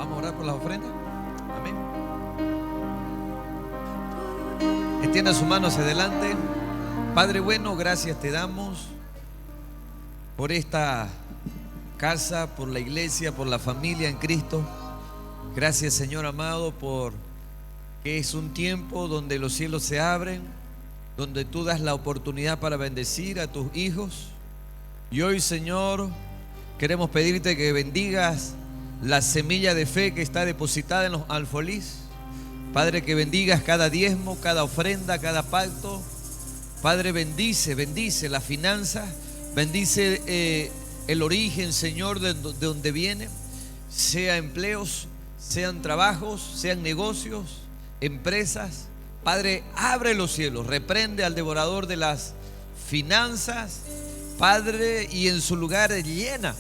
Vamos a orar por las ofrendas. Amén. Extienda sus manos hacia adelante. Padre bueno, gracias te damos por esta casa, por la iglesia, por la familia en Cristo. Gracias, Señor amado, por que es un tiempo donde los cielos se abren, donde tú das la oportunidad para bendecir a tus hijos. Y hoy, Señor, queremos pedirte que bendigas la semilla de fe que está depositada en los alfolís. Padre, que bendigas cada diezmo, cada ofrenda, cada pacto. Padre, bendice la finanza, bendice el origen, Señor, de donde viene, sea empleos, sean trabajos, sean negocios, empresas. Padre, abre los cielos, reprende al devorador de las finanzas, Padre, y en su lugar llena,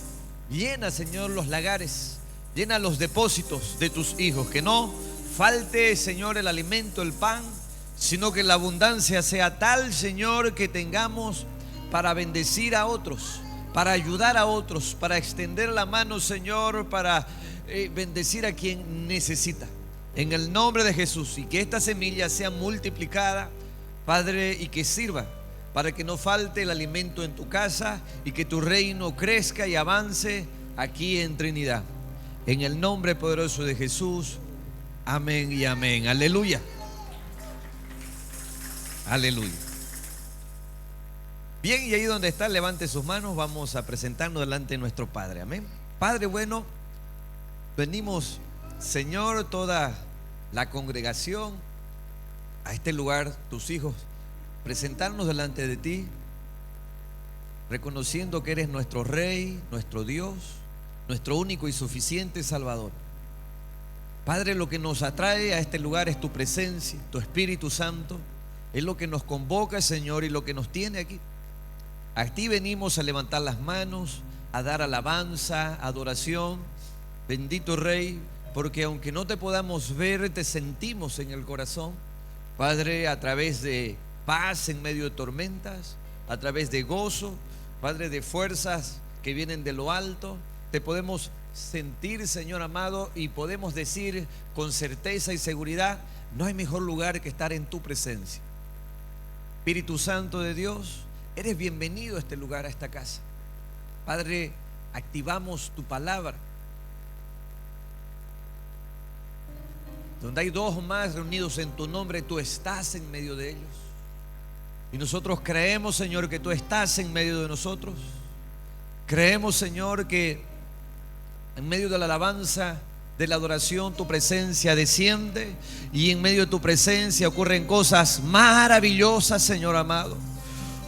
Señor, los lagares, llena los depósitos de tus hijos, que no falte, Señor, el alimento, el pan, sino que la abundancia sea tal, Señor, que tengamos para bendecir a otros, para ayudar a otros, para extender la mano, Señor, para bendecir a quien necesita. En el nombre de Jesús, y que esta semilla sea multiplicada, Padre, y que sirva para que no falte el alimento en tu casa y que tu reino crezca y avance aquí en Trinidad. En el nombre poderoso de Jesús, amén y amén. Aleluya. Aleluya. Bien, y ahí donde está, levante sus manos. Vamos a presentarnos delante de nuestro Padre. Amén. Padre bueno, venimos, Señor, toda la congregación a este lugar, tus hijos, presentarnos delante de ti, reconociendo que eres nuestro Rey, nuestro Dios, nuestro único y suficiente Salvador. Padre, lo que nos atrae a este lugar es tu presencia, tu Espíritu Santo. Es lo que nos convoca, Señor, y lo que nos tiene aquí. A ti venimos a levantar las manos, a dar alabanza, adoración. Bendito Rey, porque aunque no te podamos ver, te sentimos en el corazón, Padre, a través de paz en medio de tormentas, a través de gozo, Padre, de fuerzas que vienen de lo alto. Te podemos sentir, Señor amado, y podemos decir con certeza y seguridad: no hay mejor lugar que estar en tu presencia. Espíritu Santo de Dios, eres bienvenido a este lugar, a esta casa. Padre, activamos tu palabra. Donde hay dos o más reunidos en tu nombre, tú estás en medio de ellos. Y nosotros creemos, Señor, que tú estás en medio de nosotros. Creemos, Señor, que en medio de la alabanza, de la adoración, tu presencia desciende, y en medio de tu presencia ocurren cosas maravillosas, Señor amado.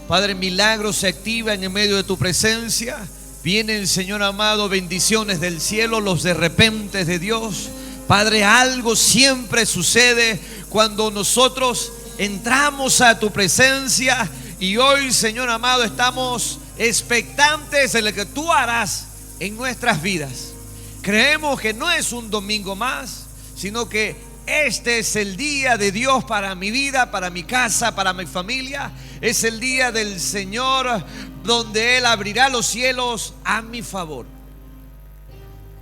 Padre, milagros se activan en medio de tu presencia. Vienen, Señor amado, bendiciones del cielo, los de repente de Dios. Padre, algo siempre sucede cuando nosotros entramos a tu presencia, y hoy, Señor amado, estamos expectantes de lo que tú harás en nuestras vidas. Creemos que no es un domingo más, sino que este es el día de Dios para mi vida, para mi casa, para mi familia. Es el día del Señor, donde Él abrirá los cielos a mi favor,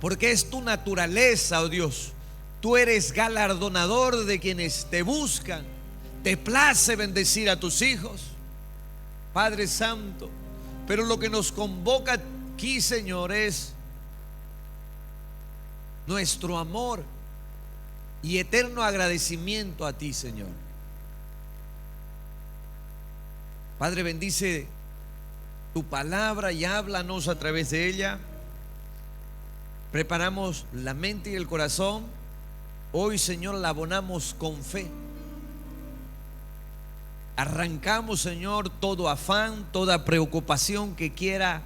porque es tu naturaleza, oh Dios. Tú eres galardonador de quienes te buscan. Te place bendecir a tus hijos, Padre Santo. Pero lo que nos convoca aquí, Señor, es nuestro amor y eterno agradecimiento a ti, Señor. Padre, bendice tu palabra y háblanos a través de ella. Preparamos la mente y el corazón. Hoy, Señor, la abonamos con fe. Arrancamos, Señor, todo afán, toda preocupación que quiera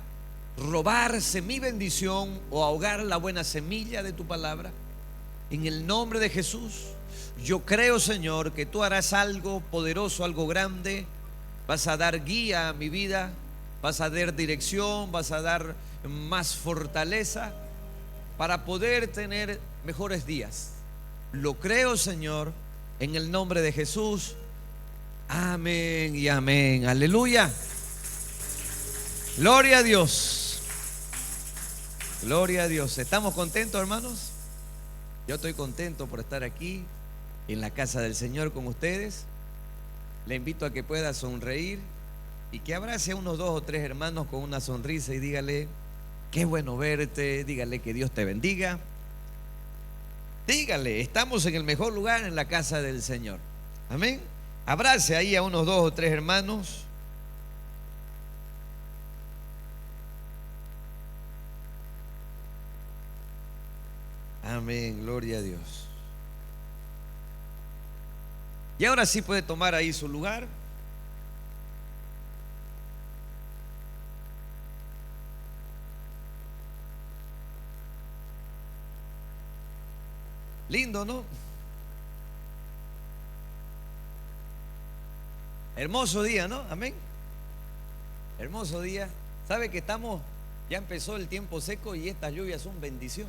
robarse mi bendición o ahogar la buena semilla de tu palabra. En el nombre de Jesús, yo creo, Señor, que tú harás algo poderoso, algo grande. Vas a dar guía a mi vida, vas a dar dirección, vas a dar más fortaleza para poder tener mejores días. Lo creo, Señor, en el nombre de Jesús. Amén y amén. Aleluya. Gloria a Dios. Gloria a Dios. ¿Estamos contentos, hermanos? Yo estoy contento por estar aquí en la casa del Señor con ustedes. Le invito a que pueda sonreír y que abrace a unos 2 o 3 hermanos con una sonrisa y dígale: qué bueno verte. Dígale que Dios te bendiga. Dígale: estamos en el mejor lugar, en la casa del Señor. Amén. Abrace ahí a unos 2 o 3 hermanos. Amén, gloria a Dios. Y ahora sí puede tomar ahí su lugar. Lindo, ¿no? Hermoso día, ¿no? Amén. Hermoso día. ¿Sabe que ya empezó el tiempo seco y estas lluvias son bendición,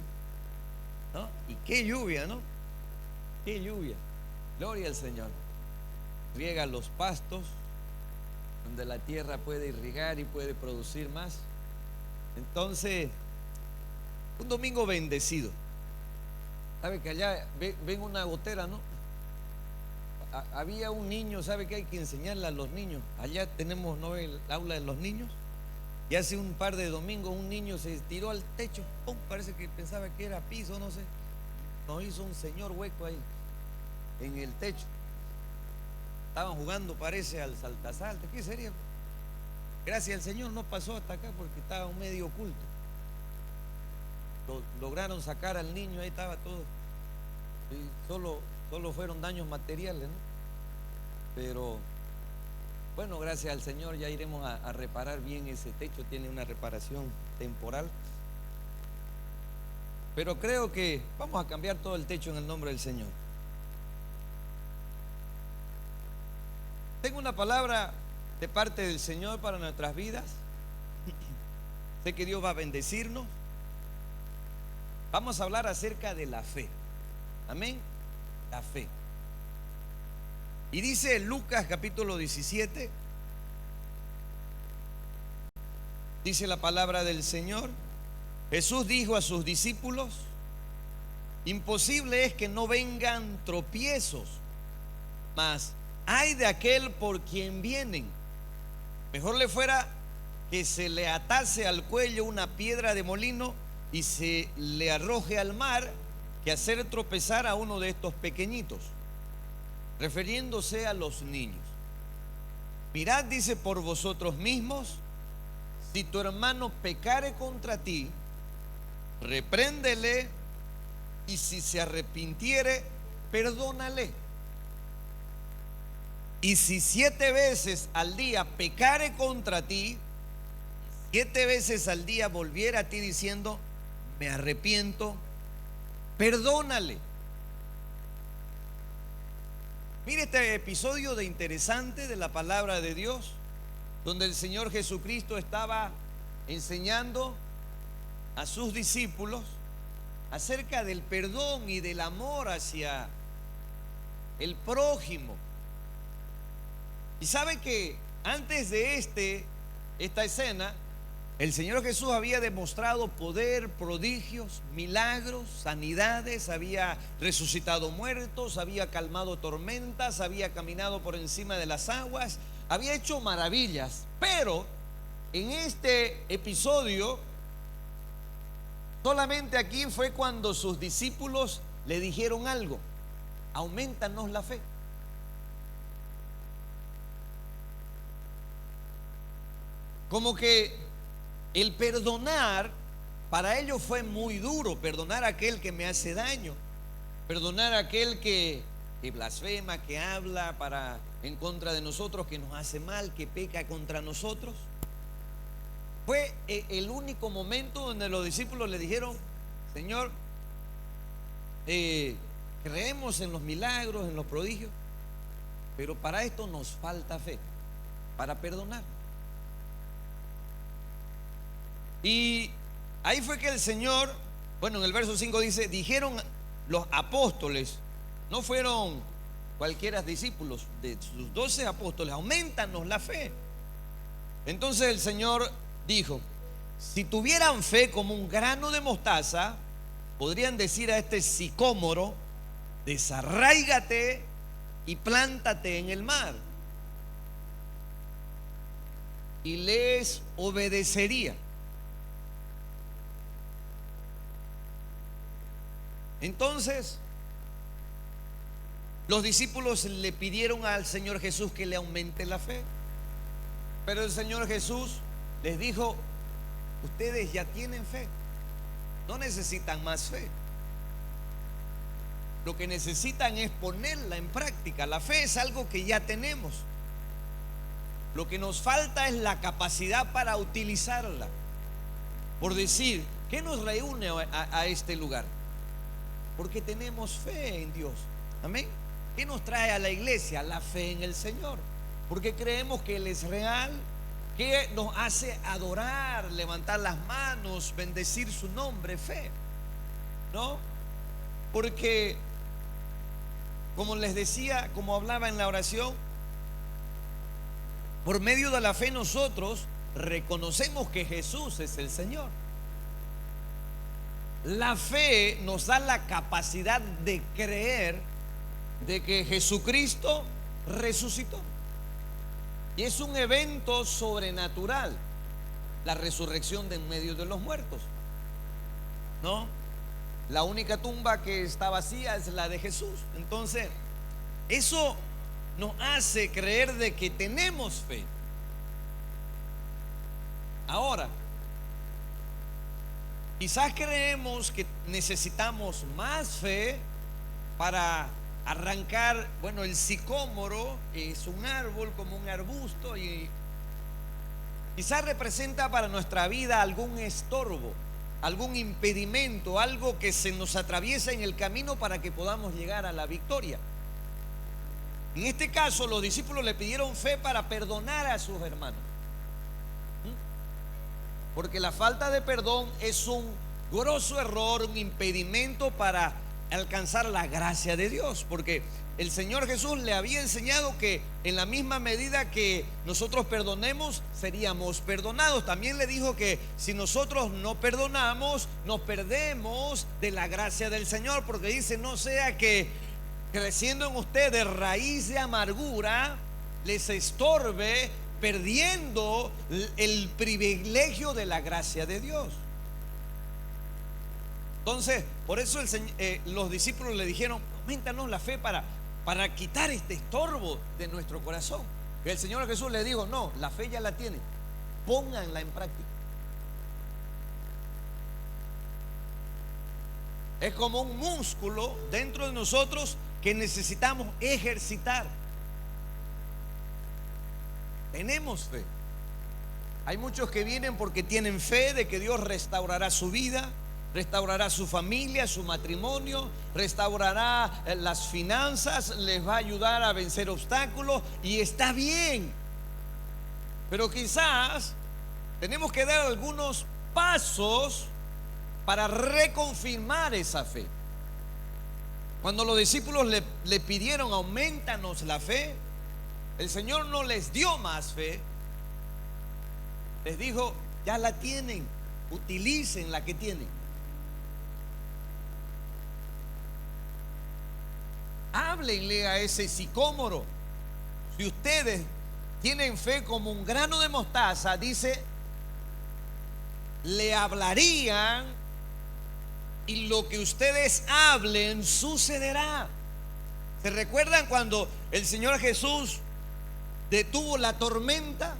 ¿no? Y qué lluvia, ¿no? Qué lluvia. Gloria al Señor. Riega los pastos, donde la tierra puede irrigar y puede producir más. Entonces, un domingo bendecido. ¿Sabe que allá ven una gotera, no? Había un niño, ¿sabe que hay que enseñarle a los niños? Allá tenemos, ¿no?, el aula de los niños. Y hace un par de domingos un niño se tiró al techo. ¡Pum! Parece que pensaba que era piso, no sé. Nos hizo un señor hueco ahí en el techo. Estaban jugando, parece, al saltasalta. ¿Qué sería? Gracias al Señor no pasó hasta acá porque estaba un medio oculto. Lograron sacar al niño, ahí estaba todo. Y solo fueron daños materiales, ¿no? Pero bueno, gracias al Señor ya iremos a reparar bien ese techo. Tiene una reparación temporal. Pero creo que vamos a cambiar todo el techo en el nombre del Señor. Tengo una palabra de parte del Señor para nuestras vidas. Sé que Dios va a bendecirnos. Vamos a hablar acerca de la fe. Amén. La fe. Y dice Lucas capítulo 17. Dice la palabra del Señor: Jesús dijo a sus discípulos: imposible es que no vengan tropiezos, mas ay de aquel por quien vienen. Mejor le fuera que se le atase al cuello una piedra de molino y se le arroje al mar, que hacer tropezar a uno de estos pequeñitos. Refiriéndose a los niños. Mirad, dice, por vosotros mismos, si tu hermano pecare contra ti, repréndele, y si se arrepintiere, perdónale. Y si 7 veces al día pecare contra ti, 7 veces al día volviera a ti diciendo: me arrepiento, perdónale. Mire este episodio de interesante de la palabra de Dios, donde el Señor Jesucristo estaba enseñando a sus discípulos acerca del perdón y del amor hacia el prójimo. Y sabe que antes de esta escena, el Señor Jesús había demostrado poder, prodigios, milagros, sanidades, había resucitado muertos, había calmado tormentas, había caminado por encima de las aguas, había hecho maravillas. Pero en este episodio, solamente aquí fue cuando sus discípulos le dijeron algo: aumentanos la fe. Como que el perdonar para ellos fue muy duro. Perdonar a aquel que me hace daño, perdonar a aquel que blasfema, que habla en contra de nosotros, que nos hace mal, que peca contra nosotros. Fue el único momento donde los discípulos le dijeron: Señor, creemos en los milagros, en los prodigios, pero para esto nos falta fe, para perdonar. Y ahí fue que el Señor, bueno, en el verso 5 dice: dijeron los apóstoles, no fueron cualquiera discípulos, de sus 12 apóstoles, aumentanos la fe. Entonces el Señor dijo: si tuvieran fe como un grano de mostaza, podrían decir a este sicómoro: desarráigate y plántate en el mar. Y les obedecería. Entonces, los discípulos le pidieron al Señor Jesús que le aumente la fe. Pero el Señor Jesús les dijo: ustedes ya tienen fe, no necesitan más fe. Lo que necesitan es ponerla en práctica. La fe es algo que ya tenemos. Lo que nos falta es la capacidad para utilizarla. Por decir, ¿qué nos reúne a este lugar? Porque tenemos fe en Dios. Amén. ¿Qué nos trae a la iglesia? La fe en el Señor. Porque creemos que Él es real, que nos hace adorar, levantar las manos, bendecir su nombre, fe, ¿no? Porque, como les decía, como hablaba en la oración, por medio de la fe nosotros reconocemos que Jesús es el Señor. La fe nos da la capacidad de creer de que Jesucristo resucitó. Y es un evento sobrenatural, la resurrección de en medio de los muertos, ¿no? La única tumba que está vacía es la de Jesús. Entonces, eso nos hace creer de que tenemos fe. Ahora, quizás creemos que necesitamos más fe para arrancar. Bueno, el sicómoro es un árbol como un arbusto y quizás representa para nuestra vida algún estorbo, algún impedimento, algo que se nos atraviesa en el camino para que podamos llegar a la victoria. En este caso, los discípulos le pidieron fe para perdonar a sus hermanos, porque la falta de perdón es un grosso error, un impedimento para alcanzar la gracia de Dios. Porque el Señor Jesús le había enseñado que en la misma medida que nosotros perdonemos, seríamos perdonados. También le dijo que si nosotros no perdonamos, nos perdemos de la gracia del Señor, porque dice: no sea que creciendo en ustedes raíz de amargura les estorbe, perdiendo el privilegio de la gracia de Dios. Entonces, por eso los discípulos le dijeron: aumentanos la fe para quitar este estorbo de nuestro corazón. Y el Señor Jesús le dijo: no, la fe ya la tienen, pónganla en práctica. Es como un músculo dentro de nosotros que necesitamos ejercitar. Tenemos fe. Hay muchos que vienen porque tienen fe de que Dios restaurará su vida, restaurará su familia, su matrimonio, restaurará las finanzas, les va a ayudar a vencer obstáculos, y está bien. Pero quizás tenemos que dar algunos pasos para reconfirmar esa fe. Cuando los discípulos le pidieron: aumentanos la fe, el Señor no les dio más fe. Les dijo: ya la tienen, utilicen la que tienen. Háblenle a ese sicómoro. Si ustedes tienen fe como un grano de mostaza, dice, le hablarían y lo que ustedes hablen sucederá. ¿Se recuerdan cuando el Señor Jesús detuvo la tormenta?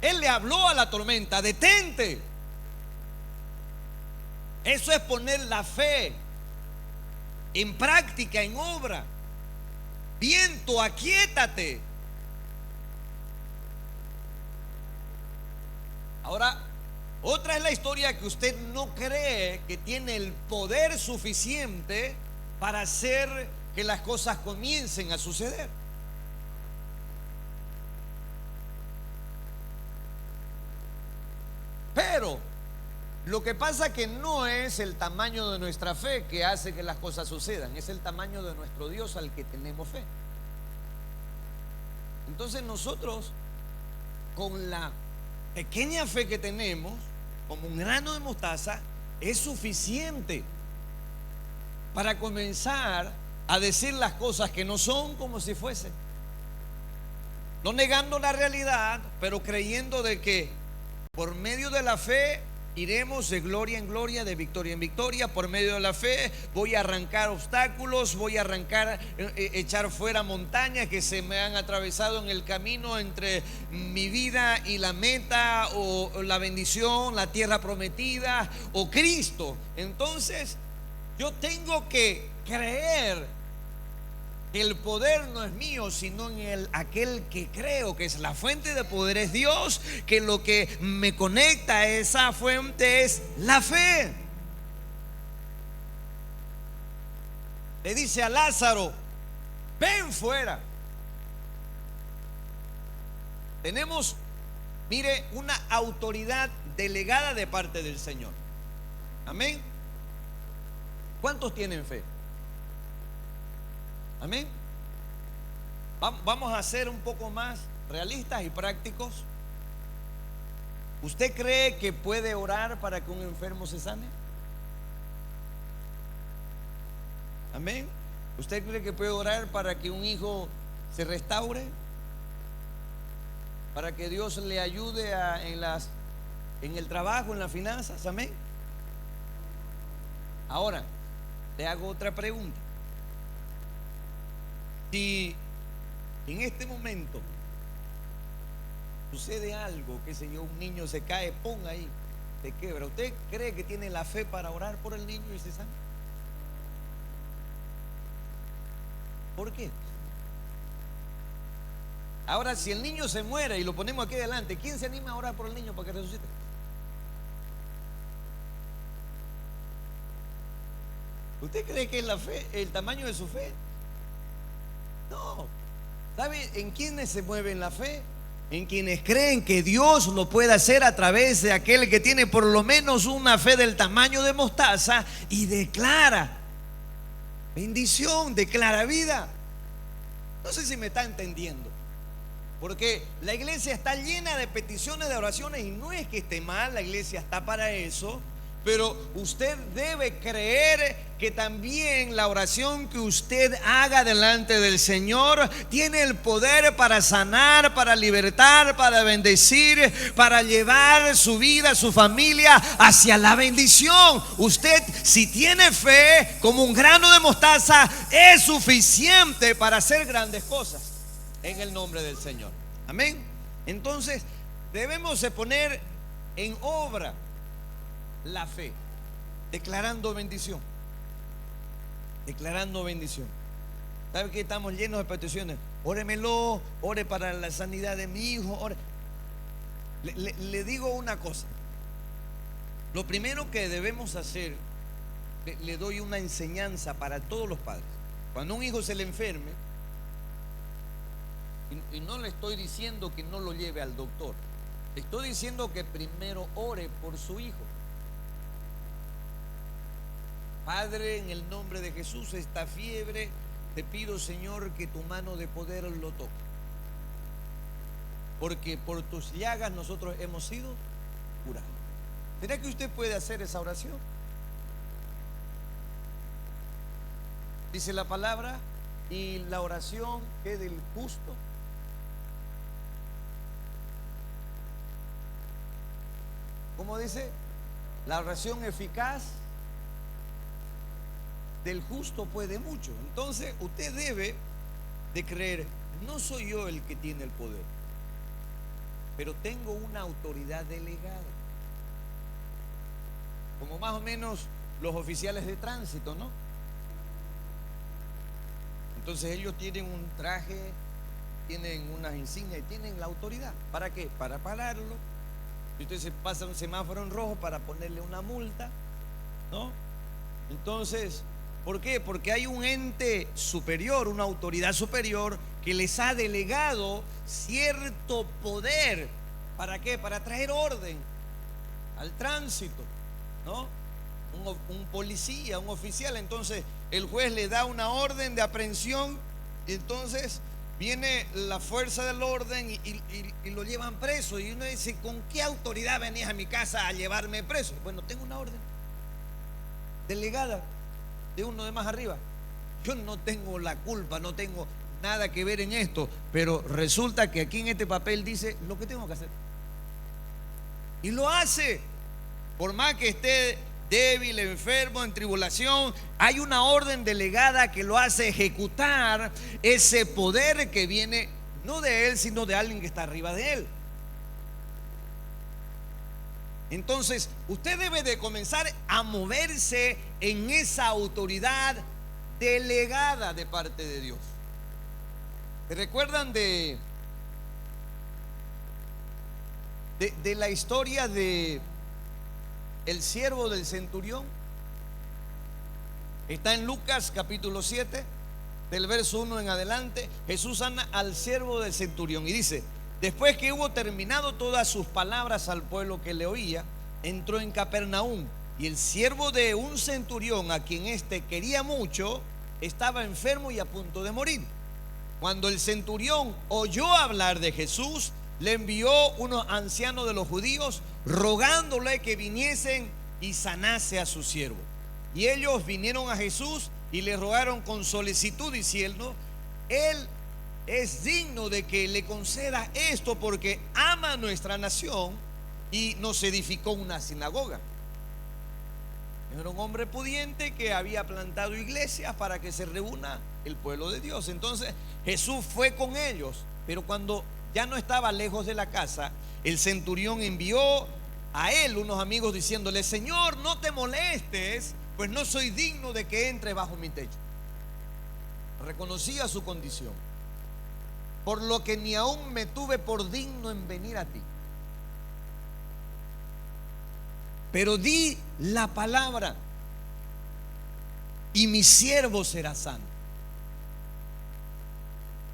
Él le habló a la tormenta: detente. Eso es poner la fe en práctica, en obra. Viento, aquíétate. Ahora, otra es la historia que usted no cree que tiene el poder suficiente para hacer que las cosas comiencen a suceder. Pero lo que pasa que no es el tamaño de nuestra fe que hace que las cosas sucedan, es el tamaño de nuestro Dios al que tenemos fe. Entonces nosotros, con la pequeña fe que tenemos, como un grano de mostaza, es suficiente para comenzar a decir las cosas que no son como si fuesen. No negando la realidad, pero creyendo de que por medio de la fe iremos de gloria en gloria, de victoria en victoria. Por medio de la fe voy a arrancar obstáculos, voy a arrancar, echar fuera montañas que se me han atravesado en el camino entre mi vida y la meta, o la bendición, la tierra prometida, o Cristo. Entonces yo tengo que creer que el poder no es mío, sino en aquel que creo, que es la fuente de poder, es Dios, que lo que me conecta a esa fuente es la fe. Le dice a Lázaro: ven fuera. Tenemos, mire, una autoridad delegada de parte del Señor. Amén. ¿Cuántos tienen fe? Amén. Vamos a ser un poco más realistas y prácticos. ¿Usted cree que puede orar para que un enfermo se sane? Amén. ¿Usted cree que puede orar para que un hijo se restaure? Para que Dios le ayude en el trabajo, en las finanzas. Amén. Ahora, le hago otra pregunta. Si en este momento sucede algo, qué sé yo, un niño se cae, ponga ahí, se quebra, ¿usted cree que tiene la fe para orar por el niño y se sana? ¿Por qué? Ahora, si el niño se muere y lo ponemos aquí delante, ¿quién se anima a orar por el niño para que resucite? ¿Usted cree que es la fe, el tamaño de su fe? No. ¿Sabe en quiénes se mueve la fe? En quienes creen que Dios lo puede hacer a través de aquel que tiene por lo menos una fe del tamaño de mostaza y declara bendición, declara vida. No sé si me está entendiendo, porque la iglesia está llena de peticiones, de oraciones, y no es que esté mal, la iglesia está para eso. Pero usted debe creer que también la oración que usted haga delante del Señor tiene el poder para sanar, para libertar, para bendecir, para llevar su vida, su familia hacia la bendición. Usted, si tiene fe como un grano de mostaza, es suficiente para hacer grandes cosas en el nombre del Señor. Amén. Entonces debemos de poner en obra la fe, declarando bendición. Declarando bendición. ¿Sabe que estamos llenos de peticiones? Óremelo, ore para la sanidad de mi hijo, ore. Le digo una cosa. Lo primero que debemos hacer, le doy una enseñanza para todos los padres. Cuando un hijo se le enferme, y no le estoy diciendo que no lo lleve al doctor, le estoy diciendo que primero ore por su hijo. Padre, en el nombre de Jesús, esta fiebre, te pido, Señor, que tu mano de poder lo toque, porque por tus llagas nosotros hemos sido curados. ¿Será que usted puede hacer esa oración? Dice la palabra: y la oración que del justo ¿cómo dice? La oración eficaz del justo puede mucho. Entonces usted debe de creer: no soy yo el que tiene el poder, pero tengo una autoridad delegada, como más o menos los oficiales de tránsito, ¿no? Entonces ellos tienen un traje, tienen unas insignias y tienen la autoridad. ¿Para qué? Para pararlo. Y usted se pasa un semáforo en rojo para ponerle una multa, ¿no? Entonces, ¿por qué? Porque hay un ente superior, una autoridad superior que les ha delegado cierto poder. ¿Para qué? Para traer orden al tránsito, ¿no? Un policía, un oficial. Entonces el juez le da una orden de aprehensión y entonces viene la fuerza del orden y lo llevan preso. Y uno dice: ¿con qué autoridad venías a mi casa a llevarme preso? Bueno, tengo una orden. delegada de uno de más arriba. Yo no tengo la culpa, no tengo nada que ver en esto, pero resulta que aquí en este papel dice lo que tengo que hacer. Y lo hace, por más que esté débil, enfermo, en tribulación, hay una orden delegada que lo hace ejecutar ese poder que viene no de él, sino de alguien que está arriba de él. Entonces, usted debe de comenzar a moverse en esa autoridad delegada de parte de Dios. ¿Se recuerdan de la historia de el siervo del centurión? Está en Lucas capítulo 7, del verso 1 en adelante. Jesús sana al siervo del centurión y dice: después que hubo terminado todas sus palabras al pueblo que le oía, entró en Capernaum, y el siervo de un centurión, a quien éste quería mucho, estaba enfermo y a punto de morir. Cuando el centurión oyó hablar de Jesús, le envió unos ancianos de los judíos rogándole que viniesen y sanase a su siervo. Y ellos vinieron a Jesús y le rogaron con solicitud, diciendo: Él es digno de que le conceda esto, porque ama nuestra nación y nos edificó una sinagoga. Era un hombre pudiente que había plantado iglesias para que se reúna el pueblo de Dios. Entonces Jesús fue con ellos, pero cuando ya no estaba lejos de la casa, el centurión envió a él unos amigos diciéndole: Señor, no te molestes, pues no soy digno de que entres bajo mi techo. Reconocía su condición, por lo que ni aún me tuve por digno en venir a ti. Pero di la palabra y mi siervo será sano.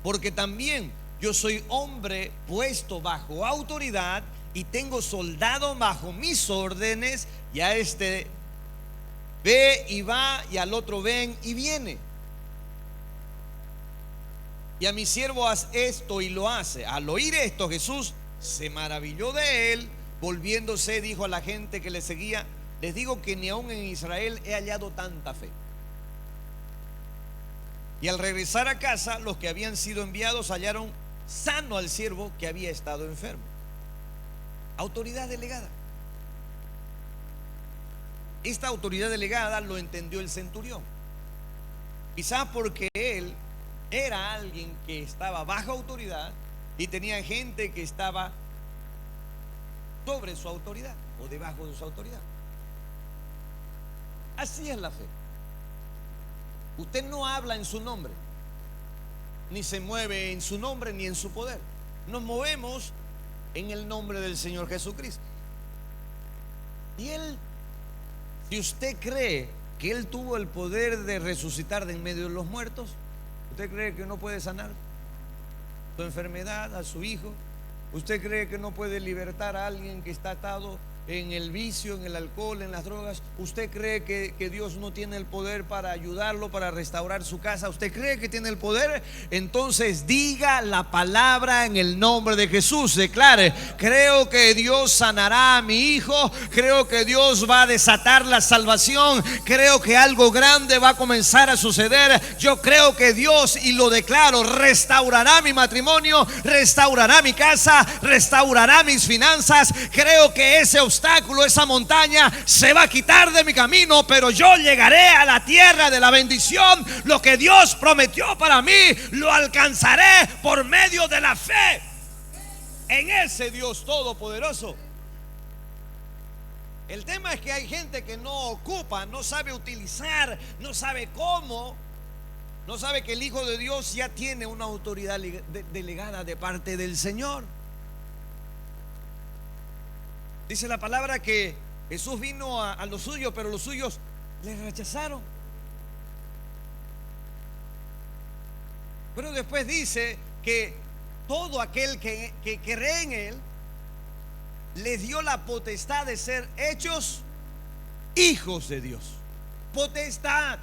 Porque también yo soy hombre puesto bajo autoridad y tengo soldado bajo mis órdenes, y a este ve y va, y al otro ven y viene. Y a mi siervo haz esto, y lo hace. Al oír esto, Jesús se maravilló de él. Volviéndose, dijo a la gente que le seguía: les digo que ni aún en Israel he hallado tanta fe. Y al regresar a casa, los que habían sido enviados hallaron sano al siervo que había estado enfermo. Autoridad delegada. Esta autoridad delegada lo entendió el centurión, quizás porque él era alguien que estaba bajo autoridad y tenía gente que estaba sobre su autoridad o debajo de su autoridad. Así es la fe. Usted no habla en su nombre, ni se mueve en su nombre, ni en su poder. Nos movemos en el nombre del Señor Jesucristo. Y Él, si usted cree que Él tuvo el poder de resucitar de en medio de los muertos, ¿usted cree que no puede sanar su enfermedad a su hijo? ¿Usted cree que no puede libertar a alguien que está atado en el vicio, en el alcohol, en las drogas? ¿Usted cree que Dios no tiene el poder para ayudarlo, para restaurar su casa? ¿Usted cree que tiene el poder? Entonces diga la palabra en el nombre de Jesús. Declare: creo que Dios sanará a mi hijo, creo que Dios va a desatar la salvación, creo que algo grande va a comenzar a suceder. Yo creo que Dios, y lo declaro, restaurará mi matrimonio, restaurará mi casa, restaurará mis finanzas. Creo que ese obstáculo, esa montaña se va a quitar de mi camino, pero yo llegaré a la tierra de la bendición. Lo que Dios prometió para mí lo alcanzaré por medio de la fe en ese Dios todopoderoso. El tema es que hay gente que no ocupa, no sabe utilizar, no sabe cómo, no sabe que el Hijo de Dios ya tiene una autoridad delegada de parte del Señor. Dice la palabra que Jesús vino a los suyos, pero los suyos le rechazaron. Pero después dice que todo aquel que cree en Él, les dio la potestad de ser hechos hijos de Dios. Potestad,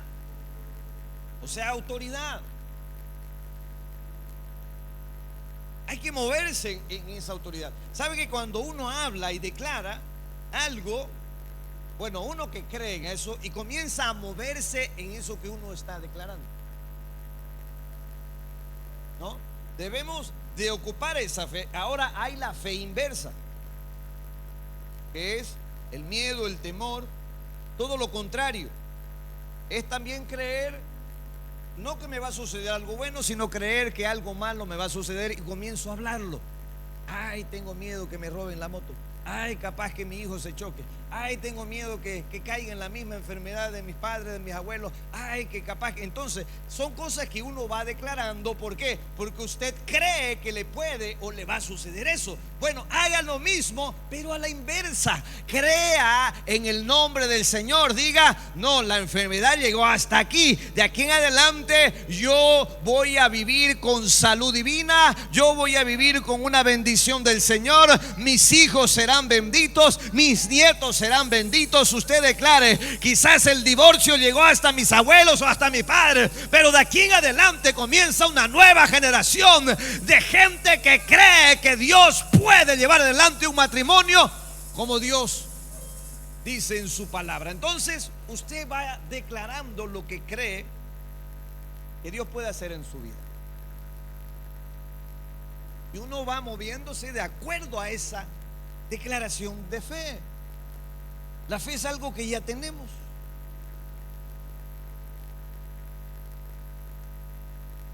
o sea, autoridad. Hay que moverse en esa autoridad. ¿Sabe que cuando uno habla y declara algo, Bueno, uno que cree en eso y comienza a moverse en eso que uno está declarando, ¿no? Debemos de ocupar esa fe. Ahora hay la fe inversa, que es el miedo, el temor, todo lo contrario. Es también creer, no que me va a suceder algo bueno, sino creer que algo malo me va a suceder y comienzo a hablarlo. Ay, tengo miedo que me roben la moto. Ay, capaz que mi hijo se choque. Ay, tengo miedo que caiga en la misma enfermedad de mis padres, de mis abuelos. Ay, que capaz que... Entonces, son cosas que uno va declarando. ¿Por qué? Porque usted cree que le puede o le va a suceder eso. Bueno, haga lo mismo, pero a la inversa. Crea en el nombre del Señor. Diga, no, la enfermedad llegó hasta aquí. De aquí en adelante yo voy a vivir con salud divina. Yo voy a vivir con una bendición del Señor. Mis hijos serán benditos, mis nietos serán benditos. Usted declare, quizás el divorcio llegó hasta mis abuelos o hasta mi padre, pero de aquí en adelante comienza una nueva generación de gente que cree que Dios puede llevar adelante un matrimonio como Dios dice en su palabra. Entonces usted va declarando lo que cree que Dios puede hacer en su vida, y uno va moviéndose de acuerdo a esa declaración de fe. La fe es algo que ya tenemos.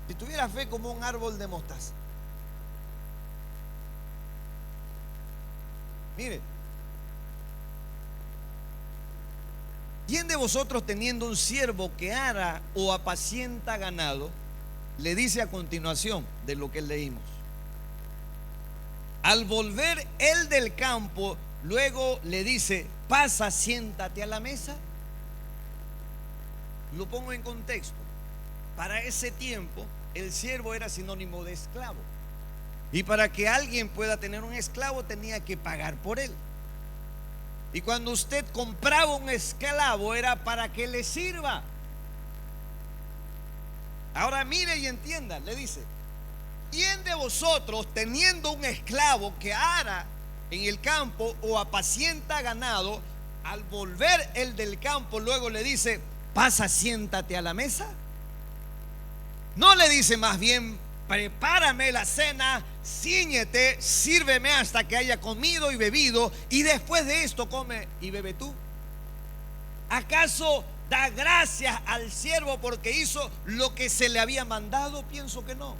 Si tuviera fe como un árbol de mostaza, mire, ¿quién de vosotros, teniendo un siervo que ara o apacienta ganado, le dice a continuación de lo que leímos, al volver él del campo, luego le dice, pasa, siéntate a la mesa? Lo pongo en contexto. Para ese tiempo, el siervo era sinónimo de esclavo. Y para que alguien pueda tener un esclavo, tenía que pagar por él. Y cuando usted compraba un esclavo, era para que le sirva. Ahora mire y entienda, le dice, ¿quién de vosotros, teniendo un esclavo que ara en el campo o apacienta ganado, al volver el del campo luego le dice, pasa, siéntate a la mesa? No le dice más bien, prepárame la cena, ciñete, sírveme hasta que haya comido y bebido, y después de esto come y bebe tú. ¿Acaso da gracias al siervo porque hizo lo que se le había mandado? Pienso que no.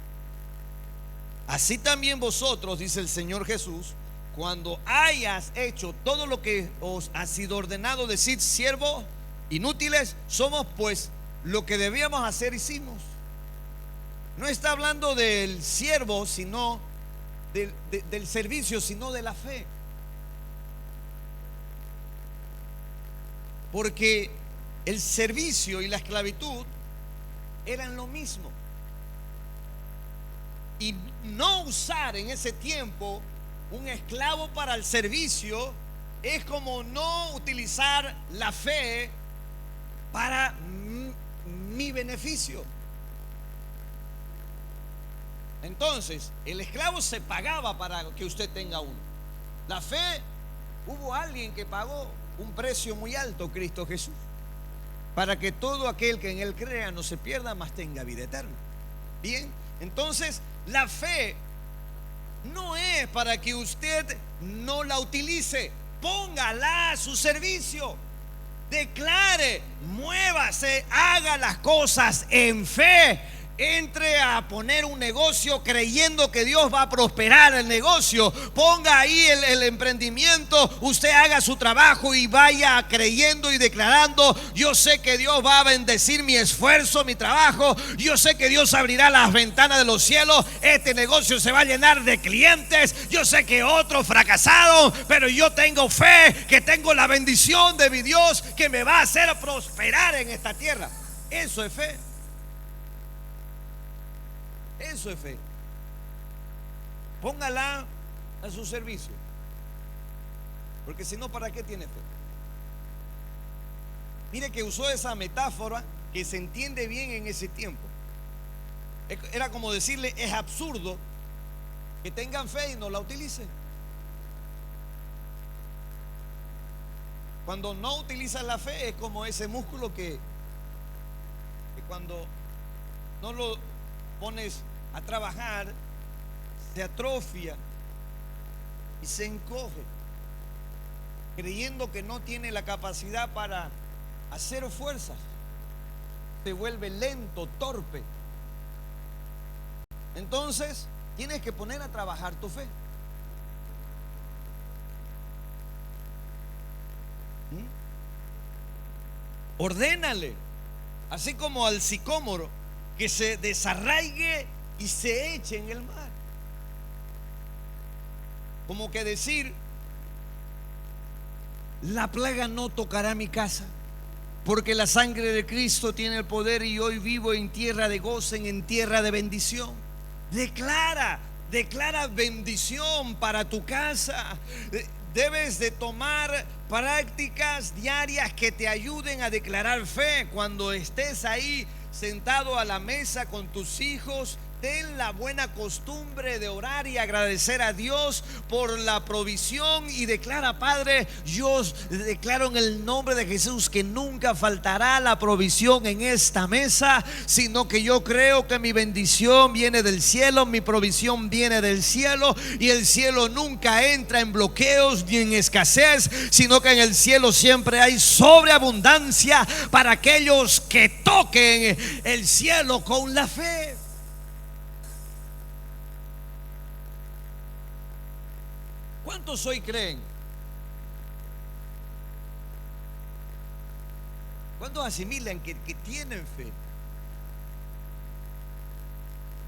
Así también vosotros, dice el Señor Jesús, cuando hayas hecho todo lo que os ha sido ordenado, decid, siervos inútiles somos, pues lo que debíamos hacer hicimos. No está hablando del siervo, sino del servicio, sino de la fe. Porque el servicio y la esclavitud eran lo mismo. Y no usar en ese tiempo un esclavo para el servicio es como no utilizar la fe para mi beneficio. Entonces, el esclavo se pagaba para que usted tenga uno. La fe, hubo alguien que pagó un precio muy alto, Cristo Jesús, para que todo aquel que en él crea no se pierda, mas tenga vida eterna. Bien, entonces la fe no es para que usted no la utilice. Póngala a su servicio. Declare, muévase, haga las cosas en fe. Entre a poner un negocio creyendo que Dios va a prosperar el negocio. Ponga ahí el emprendimiento. Usted haga su trabajo y vaya creyendo y declarando, yo sé que Dios va a bendecir mi esfuerzo, mi trabajo. Yo sé que Dios abrirá las ventanas de los cielos. Este negocio se va a llenar de clientes. Yo sé que otros fracasaron, pero yo tengo fe que tengo la bendición de mi Dios que me va a hacer prosperar en esta tierra. Eso es fe. Eso es fe. Póngala a su servicio. Porque si no, ¿para qué tiene fe? Mire que usó esa metáfora que se entiende bien en ese tiempo. Era como decirle, es absurdo que tengan fe y no la utilicen. Cuando no utilizas la fe es como ese músculo que cuando no lo pones a trabajar se atrofia y se encoge, creyendo que no tiene la capacidad para hacer fuerzas. Se vuelve lento, torpe. Entonces tienes que poner a trabajar tu fe. Ordénale, así como al sicómoro, que se desarraigue y se eche en el mar. Como que decir: la plaga no tocará mi casa, porque la sangre de Cristo tiene el poder y hoy vivo en tierra de gozo, en tierra de bendición. Declara bendición para tu casa. Debes de tomar prácticas diarias que te ayuden a declarar fe. Cuando estés ahí sentado a la mesa con tus hijos, ten la buena costumbre de orar y agradecer a Dios por la provisión y declara: Padre, yo declaro en el nombre de Jesús que nunca faltará la provisión en esta mesa, sino que yo creo que mi bendición viene del cielo, mi provisión viene del cielo, y el cielo nunca entra en bloqueos ni en escasez, sino que en el cielo siempre hay sobreabundancia para aquellos que toquen el cielo con la fe. ¿Cuántos hoy creen? ¿Cuántos asimilan que tienen fe?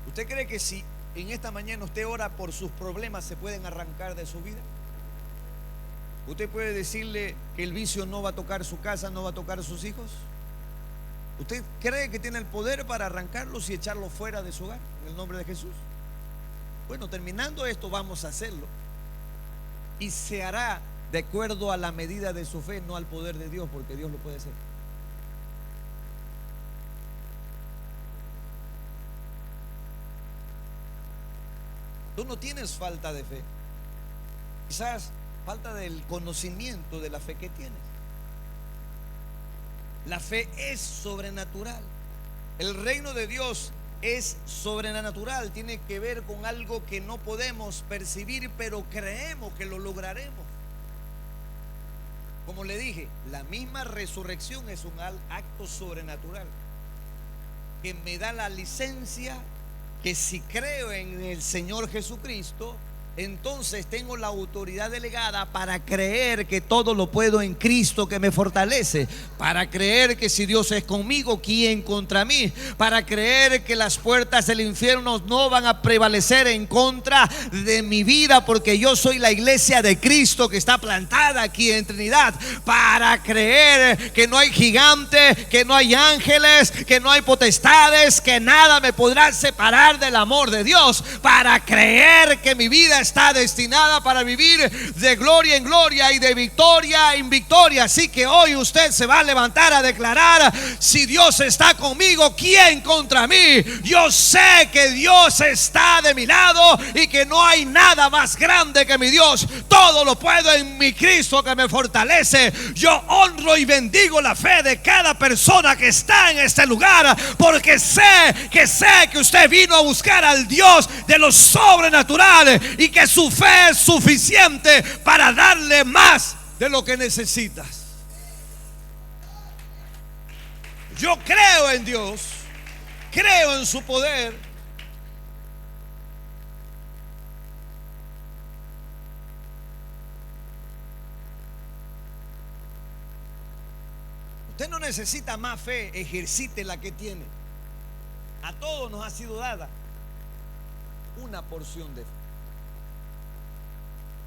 ¿Usted cree que si en esta mañana usted ora por sus problemas se pueden arrancar de su vida? ¿Usted puede decirle que el vicio no va a tocar su casa, no va a tocar sus hijos? ¿Usted cree que tiene el poder para arrancarlos y echarlos fuera de su hogar en el nombre de Jesús? Bueno, terminando esto vamos a hacerlo. Y se hará de acuerdo a la medida de su fe, no al poder de Dios, porque Dios lo puede hacer. Tú no tienes falta de fe, quizás falta del conocimiento de la fe que tienes. La fe es sobrenatural. El reino de Dios es sobrenatural, tiene que ver con algo que no podemos percibir, pero creemos que lo lograremos. Como le dije, la misma resurrección es un acto sobrenatural que me da la licencia que si creo en el Señor Jesucristo, entonces tengo la autoridad delegada para creer que todo lo puedo en Cristo que me fortalece, para creer que si Dios es conmigo, ¿quién contra mí? Para creer que las puertas del infierno no van a prevalecer en contra de mi vida, porque yo soy la iglesia de Cristo que está plantada aquí en Trinidad, para creer que no hay gigante, que no hay ángeles, que no hay potestades, que nada me podrá separar del amor de Dios, para creer que mi vida está destinada para vivir de gloria en gloria y de victoria en victoria. Así que hoy usted se va a levantar a declarar: si Dios está conmigo, ¿quién contra mí? Yo sé que Dios está de mi lado y que no hay nada más grande que mi Dios. Todo lo puedo en mi Cristo que me fortalece. Yo honro y bendigo la fe de cada persona que está en este lugar, porque sé que usted vino a buscar al Dios de lo sobrenatural y que su fe es suficiente para darle más de lo que necesitas. Yo creo en Dios, creo en su poder. Usted no necesita más fe, ejercite la que tiene. A todos nos ha sido dada una porción de fe.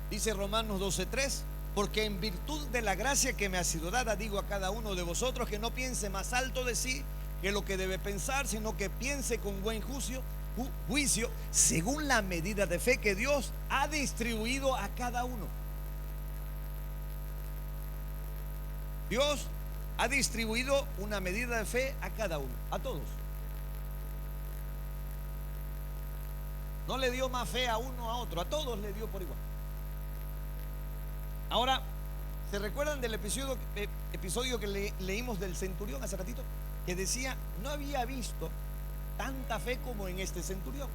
Dice Romanos 12:3: porque en virtud de la gracia que me ha sido dada, digo a cada uno de vosotros que no piense más alto de sí que lo que debe pensar, sino que piense con buen juicio, según la medida de fe que Dios ha distribuido a cada uno. Dios ha distribuido una medida de fe a cada uno, a todos. No le dio más fe a uno a otro, a todos le dio por igual. Ahora, ¿Se recuerdan del episodio que leímos del centurión hace ratito? Que decía, no había visto tanta fe como en este centurión.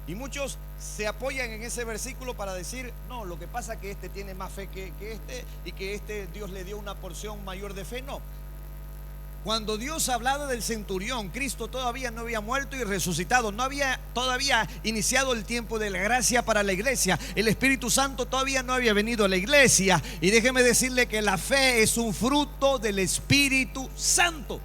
Y muchos se apoyan en ese versículo para decir, no, lo que pasa es que este tiene más fe que este, y que este Dios le dio una porción mayor de fe. No. Cuando Dios hablaba del centurión, Cristo todavía no había muerto y resucitado, no había todavía iniciado el tiempo de la gracia para la iglesia, el Espíritu Santo todavía no había venido a la iglesia. Y déjeme decirle que la fe es un fruto del Espíritu Santo.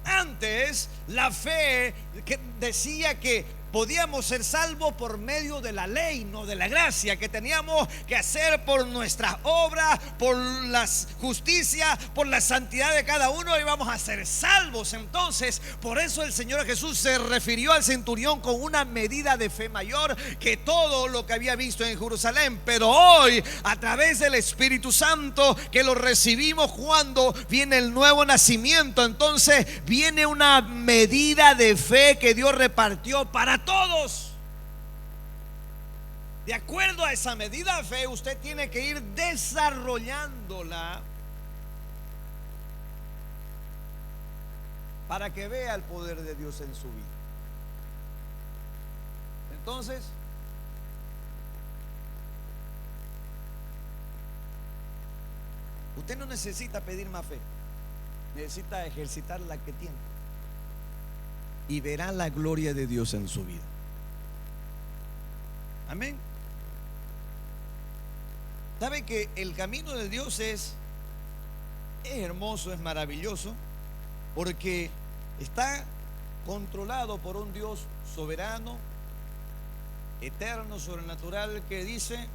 Antes, la fe que decía que podíamos ser salvos por medio de la ley, no de la gracia, que teníamos que hacer por nuestras obras, por la justicia, por la santidad de cada uno, y vamos a ser salvos. Entonces, por eso el Señor Jesús se refirió al centurión con una medida de fe mayor que todo lo que había visto en Jerusalén. Pero hoy, a través del Espíritu Santo, que lo recibimos cuando viene el nuevo nacimiento, entonces viene una medida de fe que Dios repartió para todos. De acuerdo a esa medida de fe, usted tiene que ir desarrollándola para que vea el poder de Dios en su vida. Entonces, usted no necesita pedir más fe, necesita ejercitar la que tiene, y verá la gloria de Dios en su vida. Amén. ¿Sabe que el camino de Dios es hermoso, es maravilloso? Porque está controlado por un Dios soberano, eterno, sobrenatural, que dice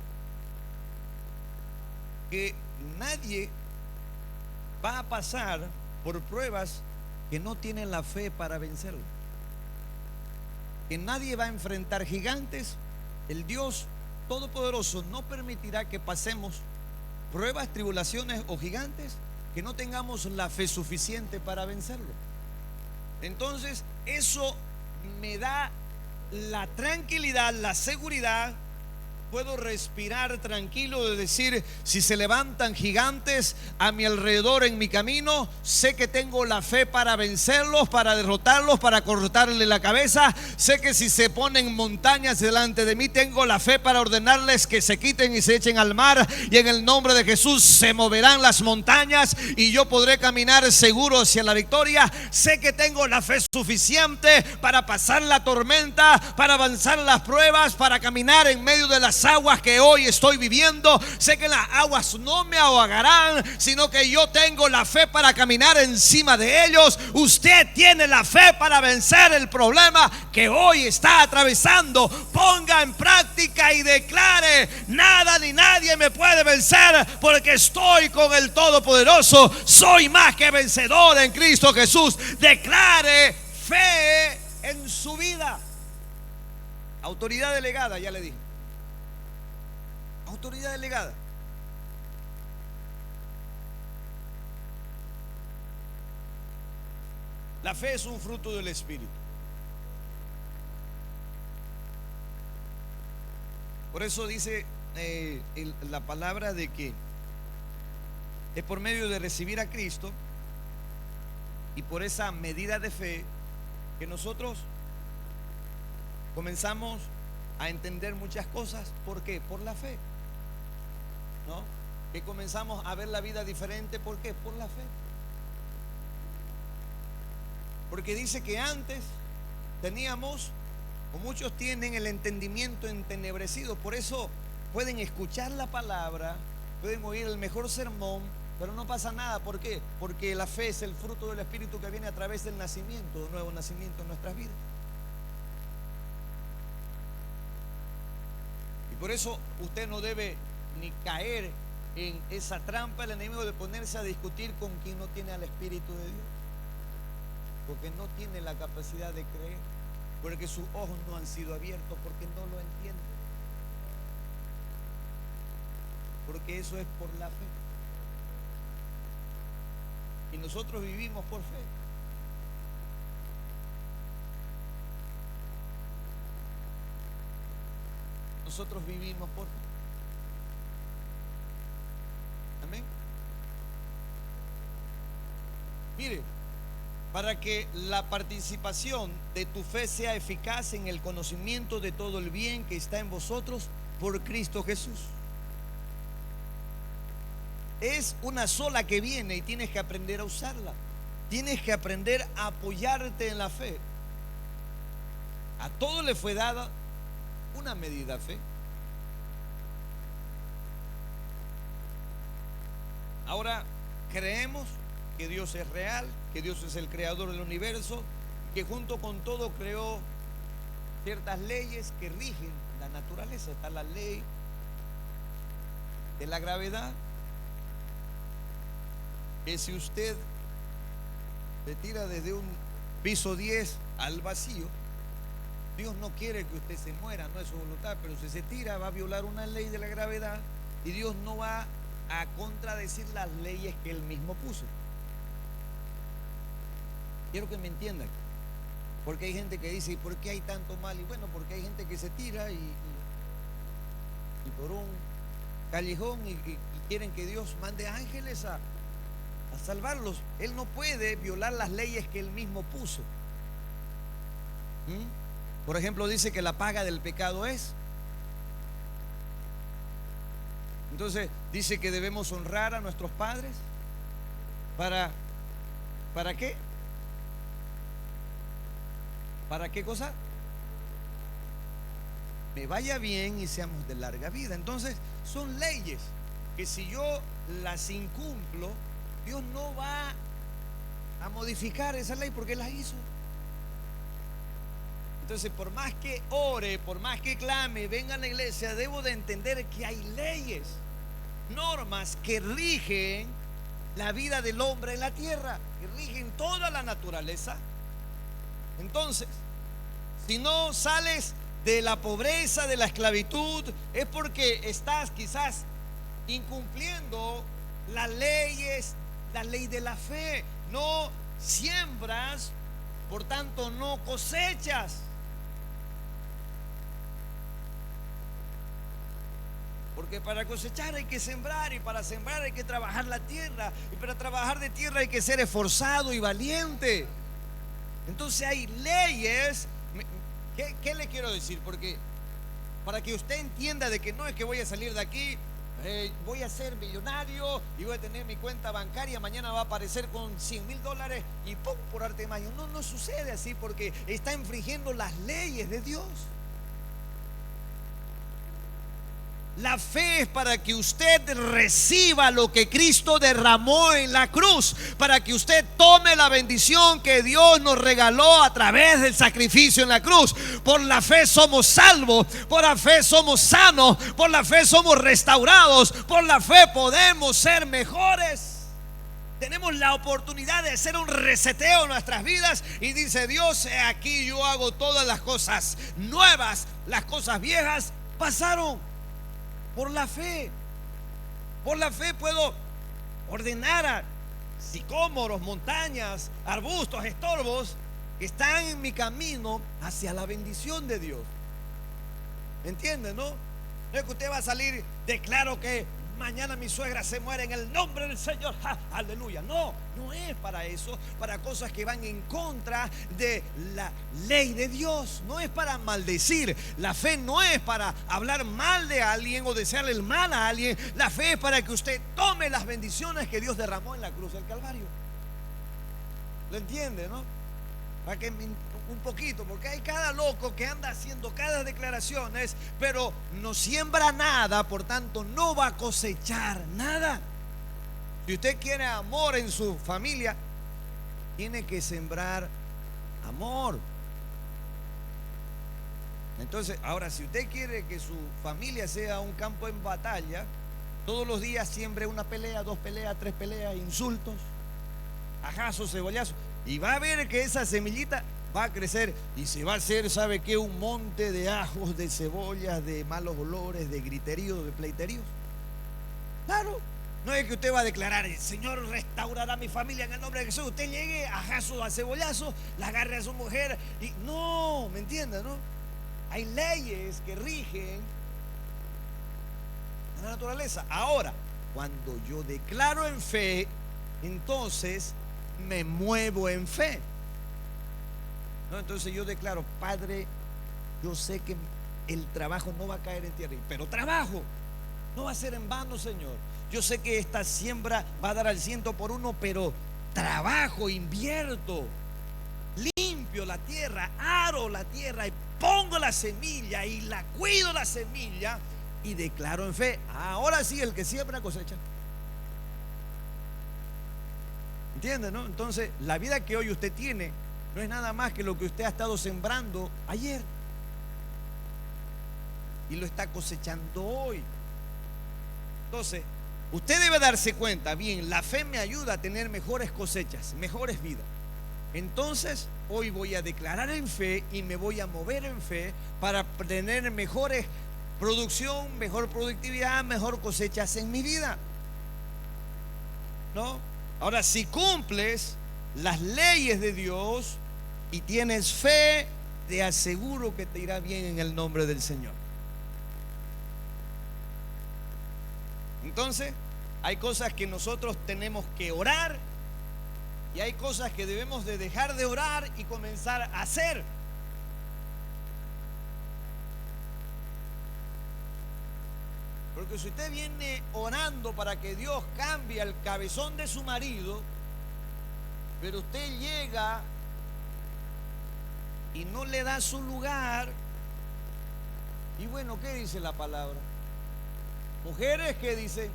que nadie va a pasar por pruebas que no tiene la fe para vencerlo. Que nadie va a enfrentar gigantes. El Dios Todopoderoso no permitirá que pasemos pruebas, tribulaciones o gigantes que no tengamos la fe suficiente para vencerlo. Entonces, eso me da la tranquilidad, la seguridad. Puedo respirar tranquilo de decir, si se levantan gigantes a mi alrededor en mi camino, sé que tengo la fe para vencerlos, para derrotarlos, para cortarle la cabeza. Sé que si se ponen montañas delante de mí, tengo la fe para ordenarles que se quiten y se echen al mar, y en el nombre de Jesús se moverán las montañas y yo podré caminar seguro hacia la victoria. Sé que tengo la fe suficiente para pasar la tormenta, para avanzar las pruebas, para caminar en medio de las aguas que hoy estoy viviendo. Sé que las aguas no me ahogarán, sino que yo tengo la fe para caminar encima de ellos. Usted tiene la fe para vencer el problema que hoy está atravesando. Ponga en práctica y declare: nada ni nadie me puede vencer, porque estoy con el Todopoderoso. Soy más que vencedor en Cristo Jesús. Declare fe en su vida. Autoridad delegada, ya le dije. Autoridad delegada. La fe es un fruto del Espíritu. Por eso dice la palabra de que es por medio de recibir a Cristo y por esa medida de fe que nosotros comenzamos a entender muchas cosas. ¿Por qué? Por la fe, ¿no? Que comenzamos a ver la vida diferente. ¿Por qué? Por la fe. Porque dice que antes teníamos, o muchos tienen, el entendimiento entenebrecido. Por eso pueden escuchar la palabra, pueden oír el mejor sermón, pero no pasa nada. ¿Por qué? Porque la fe es el fruto del Espíritu que viene a través del nacimiento, un nuevo nacimiento en nuestras vidas. Y por eso usted no debe ni caer en esa trampa del enemigo de ponerse a discutir con quien no tiene al Espíritu de Dios, porque no tiene la capacidad de creer, porque sus ojos no han sido abiertos, porque no lo entiende, porque eso es por la fe. Y nosotros vivimos por fe. Nosotros vivimos por fe. Mire, para que la participación de tu fe sea eficaz en el conocimiento de todo el bien que está en vosotros por Cristo Jesús. Es una sola que viene y tienes que aprender a usarla. Tienes que aprender a apoyarte en la fe. A todo le fue dada una medida de fe. Ahora creemos que Dios es real, que Dios es el creador del universo, que junto con todo creó ciertas leyes que rigen la naturaleza. Está la ley de la gravedad, que si usted se tira desde un piso 10 al vacío, Dios no quiere que usted se muera, no es su voluntad, pero si se tira va a violar una ley de la gravedad y Dios no va a contradecir las leyes que Él mismo puso. Quiero que me entiendan, porque hay gente que dice, ¿y por qué hay tanto mal? Y bueno, porque hay gente que se tira y por un callejón y quieren que Dios mande ángeles a salvarlos. Él no puede violar las leyes que Él mismo puso. Por ejemplo, dice que la paga del pecado es. Entonces dice que debemos honrar a nuestros padres. ¿Para qué? ¿Para qué cosa? Me vaya bien y seamos de larga vida. Entonces son leyes que si yo las incumplo, Dios no va a modificar esa ley porque las hizo. Entonces, por más que ore, por más que clame, venga a la iglesia, debo de entender que hay leyes, normas que rigen la vida del hombre en la tierra, que rigen toda la naturaleza. Entonces, si no sales de la pobreza, de la esclavitud, es porque estás quizás incumpliendo las leyes, la ley de la fe. No siembras, por tanto no cosechas. Porque para cosechar hay que sembrar, y para sembrar hay que trabajar la tierra, y para trabajar de tierra hay que ser esforzado y valiente. Entonces hay leyes. ¿Qué le quiero decir? Porque para que usted entienda de que no es que voy a salir de aquí, voy a ser millonario y voy a tener mi cuenta bancaria, mañana va a aparecer con $100,000 y ¡pum! Por arte de magia. No sucede así, porque está infringiendo las leyes de Dios. La fe es para que usted reciba lo que Cristo derramó en la cruz, para que usted tome la bendición que Dios nos regaló a través del sacrificio en la cruz. Por la fe somos salvos, por la fe somos sanos, por la fe somos restaurados, por la fe podemos ser mejores. Tenemos la oportunidad de hacer un reseteo en nuestras vidas y dice Dios: aquí yo hago todas las cosas nuevas, las cosas viejas pasaron. Por la fe puedo ordenar a sicómoros, montañas, arbustos, estorbos que están en mi camino hacia la bendición de Dios. ¿Entiende, no? No es que usted va a salir, declaro que mañana mi suegra se muere en el nombre del Señor, aleluya. No es para eso, para cosas que van en contra de la ley de Dios. No es para maldecir. La fe no es para hablar mal de alguien o desearle el mal a alguien. La fe es para que usted tome las bendiciones que Dios derramó en la cruz del Calvario. ¿Lo entiende, no? Para que un poquito, porque hay cada loco que anda haciendo cada declaraciones, pero no siembra nada, por tanto no va a cosechar nada. Si usted quiere amor en su familia, tiene que sembrar amor. Entonces, ahora, si usted quiere que su familia sea un campo en batalla, todos los días siembre una pelea, 2 peleas, 3 peleas, insultos, ajazos, cebollazos, y va a ver que esa semillita va a crecer y se va a hacer, ¿sabe qué? Un monte de ajos, de cebollas, de malos olores, de griteríos, de pleiteríos. Claro, no es que usted va a declarar: el Señor restaurará mi familia en el nombre de Jesús. Usted llegue a ajazos, a cebollazos, la agarre a su mujer y no, ¿me entiende, no? Hay leyes que rigen la naturaleza. Ahora, cuando yo declaro en fe, entonces me muevo en fe. ¿No? Entonces yo declaro, Padre, yo sé que el trabajo no va a caer en tierra, pero trabajo, no va a ser en vano, Señor. Yo sé que esta siembra va a dar al 100 por 1, pero trabajo, invierto, limpio la tierra, aro la tierra y pongo la semilla y la cuido la semilla y declaro en fe. Ahora sí, el que siembra cosecha. ¿Entiende, no? Entonces, la vida que hoy usted tiene no es nada más que lo que usted ha estado sembrando ayer y lo está cosechando hoy. Entonces, usted debe darse cuenta, bien, la fe me ayuda a tener mejores cosechas, mejores vidas. Entonces, hoy voy a declarar en fe y me voy a mover en fe para tener mejores producción, mejor productividad, mejor cosechas en mi vida. ¿No? Ahora, si cumples las leyes de Dios y tienes fe, te aseguro que te irá bien en el nombre del Señor. Entonces, hay cosas que nosotros tenemos que orar y hay cosas que debemos de dejar de orar y comenzar a hacer. Porque si usted viene orando para que Dios cambie el cabezón de su marido, pero usted llega y no le da su lugar, y bueno, ¿qué dice la palabra? Mujeres, ¿qué dicen?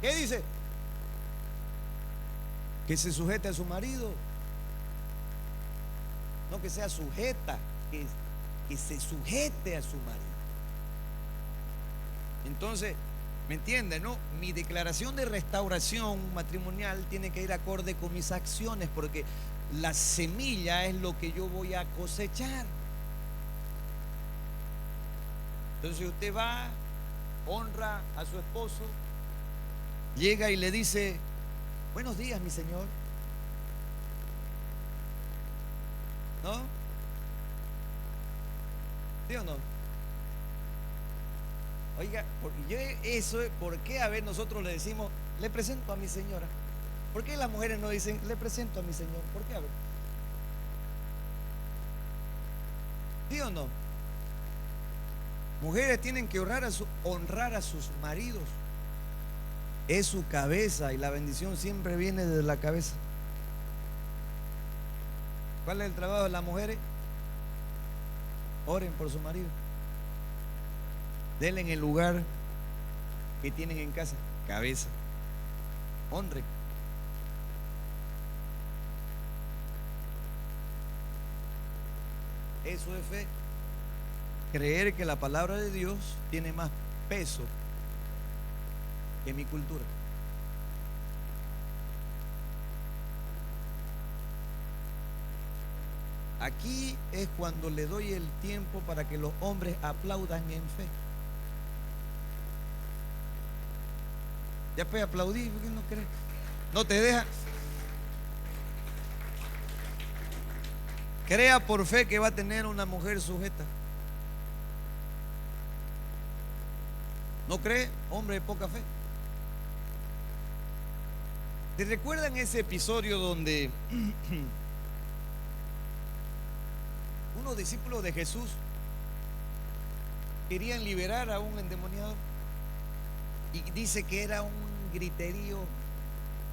¿Qué dice? Que se sujete a su marido. No que sea sujeta, que se sujete a su marido. Entonces, ¿me entiende, no? Mi declaración de restauración matrimonial tiene que ir acorde con mis acciones, porque la semilla es lo que yo voy a cosechar. Entonces usted va, honra a su esposo, llega y le dice: buenos días, mi señor. ¿No? ¿Sí o no? Oiga, porque yo eso es, ¿por qué a ver nosotros le decimos le presento a mi señora? ¿Por qué las mujeres no dicen le presento a mi señor? ¿Por qué a ver? ¿Sí o no? Mujeres tienen que honrar a sus maridos. Es su cabeza y la bendición siempre viene desde la cabeza. ¿Cuál es el trabajo de las mujeres? Oren por su marido. Denle en el lugar que tienen en casa, cabeza. Honren. Eso es fe. Creer que la palabra de Dios tiene más peso que mi cultura. Aquí es cuando le doy el tiempo para que los hombres aplaudan en fe. Ya puede aplaudir, ¿por qué no crees? No te deja. Crea por fe que va a tener una mujer sujeta. ¿No cree? Hombre de poca fe. ¿Te recuerdan ese episodio donde unos discípulos de Jesús querían liberar a un endemoniado? Y dice que era un griterío: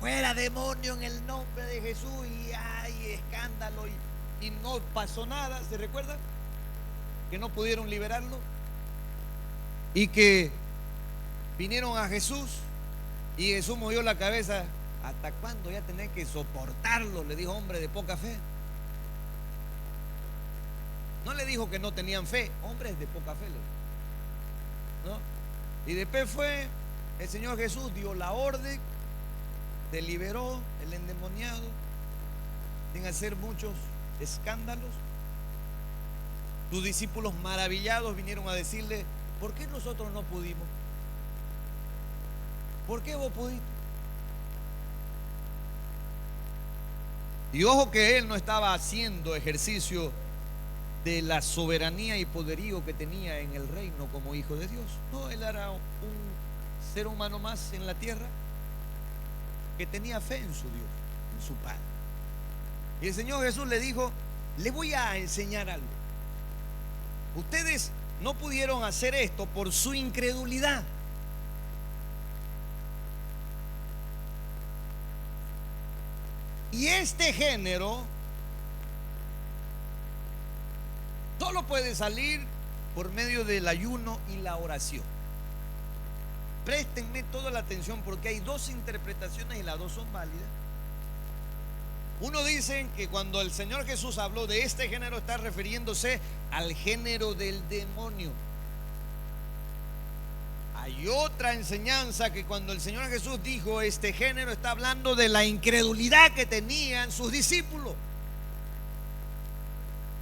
fuera demonio en el nombre de Jesús, y hay escándalo, y no pasó nada. ¿Se recuerdan? Que no pudieron liberarlo y que vinieron a Jesús y Jesús movió la cabeza. ¿Hasta cuándo ya tenés que soportarlo?, le dijo, hombre de poca fe. No le dijo que no tenían fe, hombres de poca fe, ¿no? Y después fue el Señor Jesús, dio la orden, te liberó el endemoniado sin hacer muchos escándalos. Tus discípulos maravillados vinieron a decirle: ¿por qué nosotros no pudimos? ¿Por qué vos pudiste? Y ojo que él no estaba haciendo ejercicio de la soberanía y poderío que tenía en el reino como hijo de Dios. No, él era un ser humano más en la tierra que tenía fe en su Dios. su padre. Y el Señor Jesús le dijo: le voy a enseñar algo. Ustedes no pudieron hacer esto por su incredulidad. Y este género solo puede salir por medio del ayuno y la oración. Préstenme toda la atención, porque hay dos interpretaciones y las dos son válidas. Uno dice que cuando el Señor Jesús habló de este género, está refiriéndose al género del demonio. Hay otra enseñanza que cuando el Señor Jesús dijo este género, está hablando de la incredulidad que tenían sus discípulos.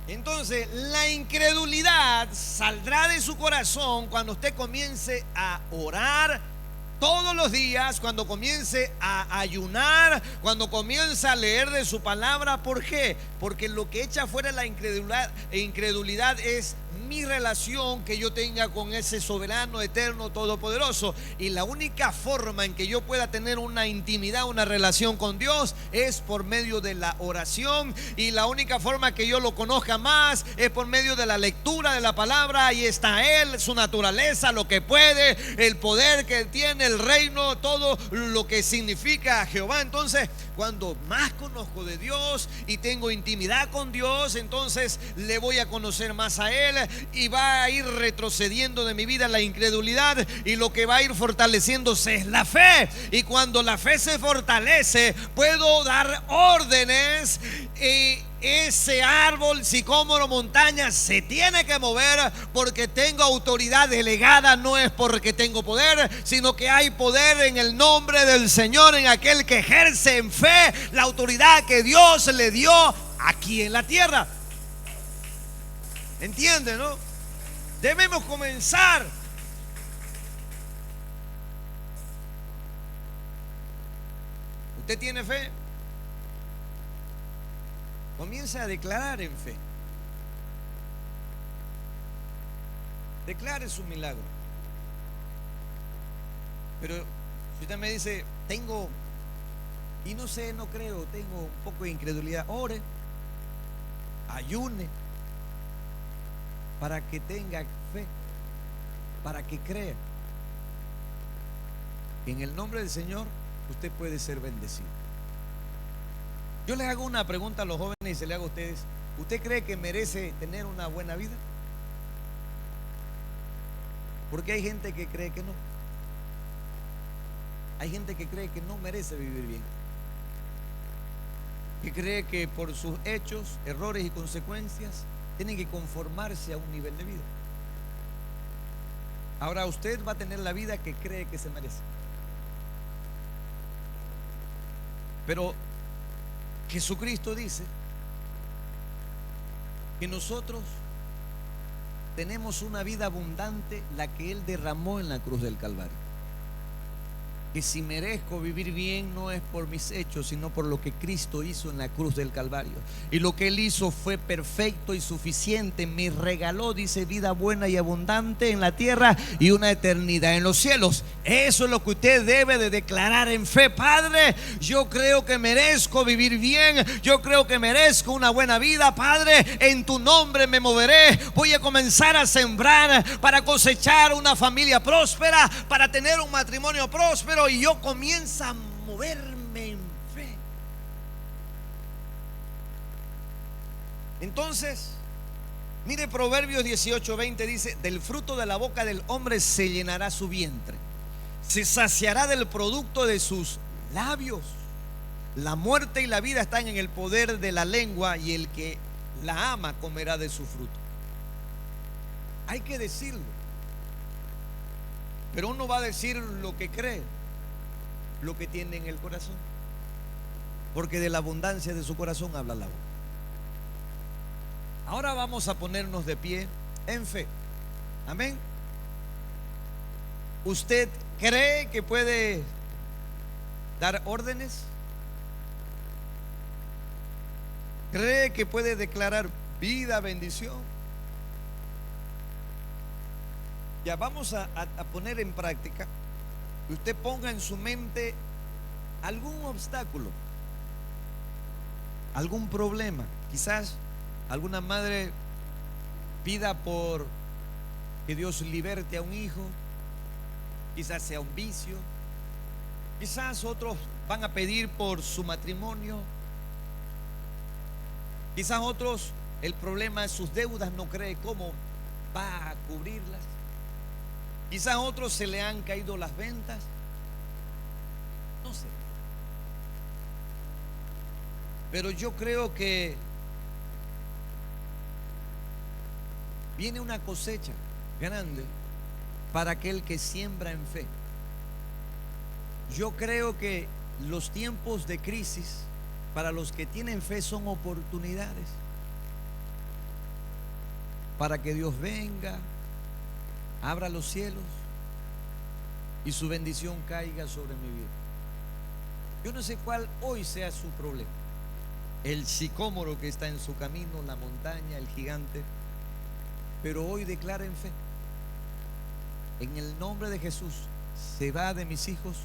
Entonces, la incredulidad saldrá de su corazón cuando usted comience a orar todos los días, cuando comience a ayunar, cuando comience a leer de su palabra. ¿Por qué? Porque lo que echa fuera la incredulidad es mi relación que yo tenga con ese soberano, eterno, todopoderoso. Y la única forma en que yo pueda tener una intimidad, una relación con Dios, es por medio de la oración. Y la única forma que yo lo conozca más es por medio de la lectura de la palabra. Ahí está Él, su naturaleza, lo que puede, el poder que Él tiene, el reino, todo lo que significa Jehová. Entonces, cuando más conozco de Dios y tengo intimidad con Dios, entonces le voy a conocer más a Él, y va a ir retrocediendo de mi vida la incredulidad, y lo que va a ir fortaleciéndose es la fe. Y cuando la fe se fortalece, puedo dar órdenes, y ese árbol, sicómoro, montaña, se tiene que mover porque tengo autoridad delegada. No es porque tengo poder, sino que hay poder en el nombre del Señor, en aquel que ejerce en fe la autoridad que Dios le dio aquí en la tierra. ¿Entiende, no? Debemos comenzar. ¿Usted tiene fe? Comienza a declarar en fe. Declare su milagro. Pero si usted me dice: tengo, y no sé, no creo, tengo un poco de incredulidad, ore, ayune, para que tenga fe, para que crea. En el nombre del Señor, usted puede ser bendecido. Yo les hago una pregunta a los jóvenes y se le hago a ustedes: ¿usted cree que merece tener una buena vida? Porque hay gente que cree que no. Hay gente que cree que no merece vivir bien, que cree que por sus hechos, errores y consecuencias tienen que conformarse a un nivel de vida. Ahora usted va a tener la vida que cree que se merece. Pero Jesucristo dice que nosotros tenemos una vida abundante, la que Él derramó en la cruz del Calvario. Que si merezco vivir bien, no es por mis hechos, sino por lo que Cristo hizo en la cruz del Calvario. Y lo que Él hizo fue perfecto y suficiente. Me regaló, dice, vida buena y abundante en la tierra y una eternidad en los cielos. Eso es lo que usted debe de declarar en fe. Padre, yo creo que merezco vivir bien, yo creo que merezco una buena vida. Padre, en tu nombre me moveré. Voy a comenzar a sembrar para cosechar una familia próspera, para tener un matrimonio próspero. Y yo comienzo a moverme en fe. Entonces, mire, Proverbios 18:20 dice: del fruto de la boca del hombre se llenará su vientre, se saciará del producto de sus labios. La muerte y la vida están en el poder de la lengua, y el que la ama comerá de su fruto. Hay que decirlo, pero uno va a decir lo que cree, lo que tiene en el corazón, porque de la abundancia de su corazón habla la boca. Ahora vamos a ponernos de pie en fe. Amén. ¿Usted cree que puede dar órdenes? ¿Cree que puede declarar vida, bendición? Ya vamos a poner en práctica. Usted ponga en su mente algún obstáculo algún problema. Quizás alguna madre pida por que Dios liberte a un hijo, quizás sea un vicio, quizás otros van a pedir por su matrimonio, quizás otros el problema es sus deudas, no cree cómo va a cubrirlas, quizás a otros se le han caído las ventas, no sé. Pero yo creo que viene una cosecha grande para aquel que siembra en fe. Yo creo que los tiempos de crisis para los que tienen fe son oportunidades para que Dios venga, abra los cielos y su bendición caiga sobre mi vida. Yo no sé cuál hoy sea su problema, el sicómoro que está en su camino, la montaña, el gigante, pero hoy declara en fe: en el nombre de Jesús, se va de mis hijos,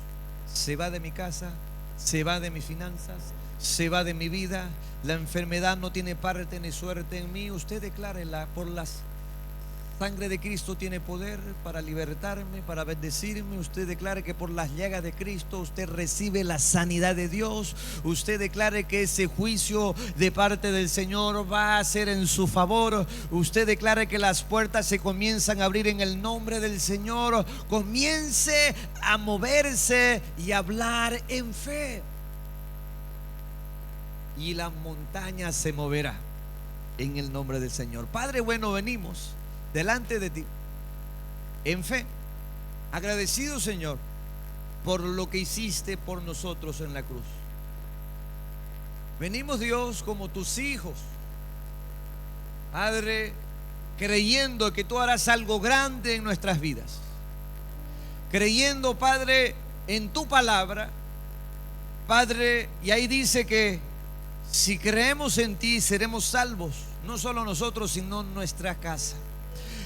se va de mi casa, se va de mis finanzas, se va de mi vida. La enfermedad no tiene parte ni suerte en mí. Usted declárela: por la sangre de Cristo tiene poder para libertarme, para bendecirme. Usted declare que por las llagas de Cristo usted recibe la sanidad de Dios. Usted declare que ese juicio de parte del Señor va a ser en su favor. Usted declare que las puertas se comienzan a abrir en el nombre del Señor. Comience a moverse y a hablar en fe, y la montaña se moverá en el nombre del Señor. Padre bueno, venimos delante de ti en fe, agradecido, Señor, por lo que hiciste por nosotros en la cruz. Venimos, Dios, como tus hijos, Padre, creyendo que tú harás algo grande en nuestras vidas, creyendo, Padre, en tu palabra, Padre. Y ahí dice que si creemos en ti seremos salvos, no solo nosotros, sino nuestra casa.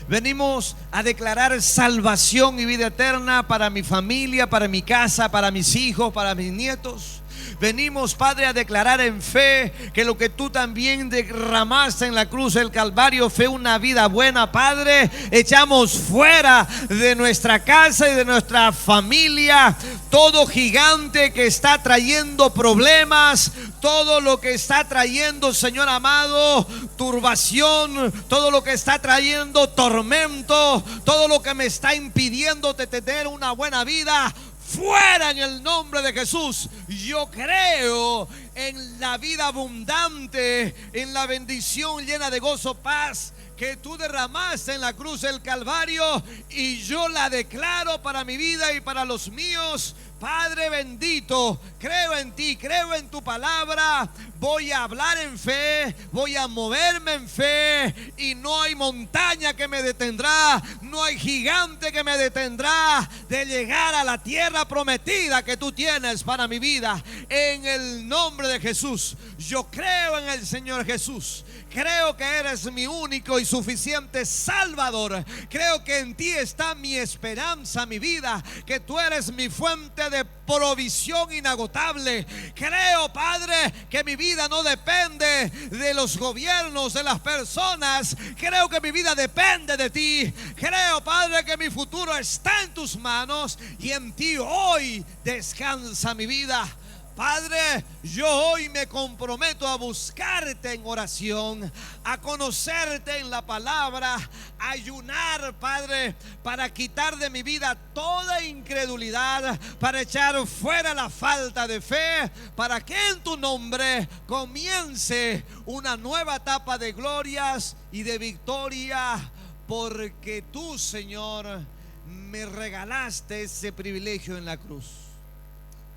Venimos a declarar salvación y vida eterna para mi familia, para mi casa, para mis hijos, para mis nietos. Venimos, Padre, a declarar en fe que lo que tú también derramaste en la cruz del Calvario fue una vida buena, Padre. Echamos fuera de nuestra casa y de nuestra familia todo gigante que está trayendo problemas, todo lo que está trayendo, Señor amado, turbación, todo lo que está trayendo tormento, todo lo que me está impidiendo tener una buena vida. Fuera en el nombre de Jesús. Yo creo en la vida abundante, en la bendición llena de gozo, paz que tú derramaste en la cruz del Calvario, y yo la declaro para mi vida y para los míos. Padre bendito, creo en ti, creo en tu palabra. Voy a hablar en fe, voy a moverme en fe, y no hay montaña que me detendrá, no hay gigante que me detendrá de llegar a la tierra prometida que tú tienes para mi vida. En el nombre de Jesús, yo creo en el Señor Jesús. Creo que eres mi único y suficiente Salvador. Creo que en ti está mi esperanza, mi vida, que tú eres mi fuente de provisión inagotable. Creo, Padre, que mi vida no depende de los gobiernos, de las personas. Creo que mi vida depende de ti. Creo, Padre, que mi futuro está en tus manos, y en ti hoy descansa mi vida. Padre, yo hoy me comprometo a buscarte en oración, a conocerte en la palabra, a ayunar, Padre, para quitar de mi vida toda incredulidad, para echar fuera la falta de fe, para que en tu nombre comience una nueva etapa de glorias y de victoria, porque tú, Señor, me regalaste ese privilegio en la cruz.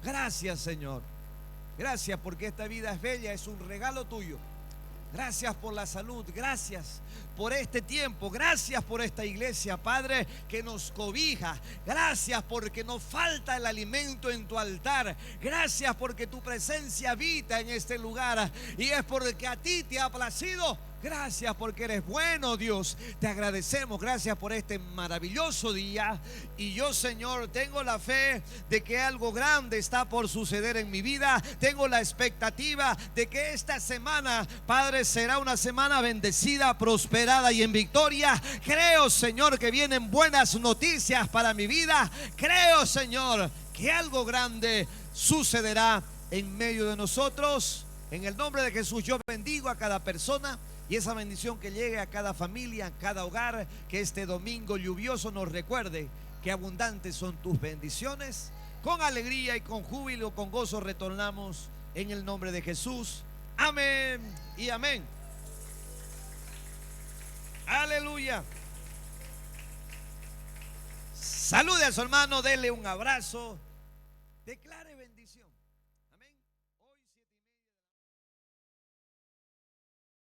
Gracias, Señor. Gracias porque esta vida es bella, es un regalo tuyo. Gracias por la salud, gracias por este tiempo, gracias por esta iglesia, Padre, que nos cobija. Gracias porque no falta el alimento en tu altar. Gracias porque tu presencia habita en este lugar, y es porque a ti te ha placido Gracias porque eres bueno, Dios. Te agradecemos. Gracias por este maravilloso día. Y yo, Señor, tengo la fe de que algo grande está por suceder en mi vida. Tengo la expectativa de que esta semana, Padre, será una semana bendecida, prosperada y en victoria. Creo, Señor, que vienen buenas noticias para mi vida. Creo, Señor, que algo grande sucederá en medio de nosotros. En el nombre de Jesús yo bendigo a cada persona. Y esa bendición que llegue a cada familia, a cada hogar, que este domingo lluvioso nos recuerde que abundantes son tus bendiciones. Con alegría y con júbilo, con gozo retornamos en el nombre de Jesús. Amén y amén. Aleluya. Salude a su hermano, dele un abrazo, declare bendición.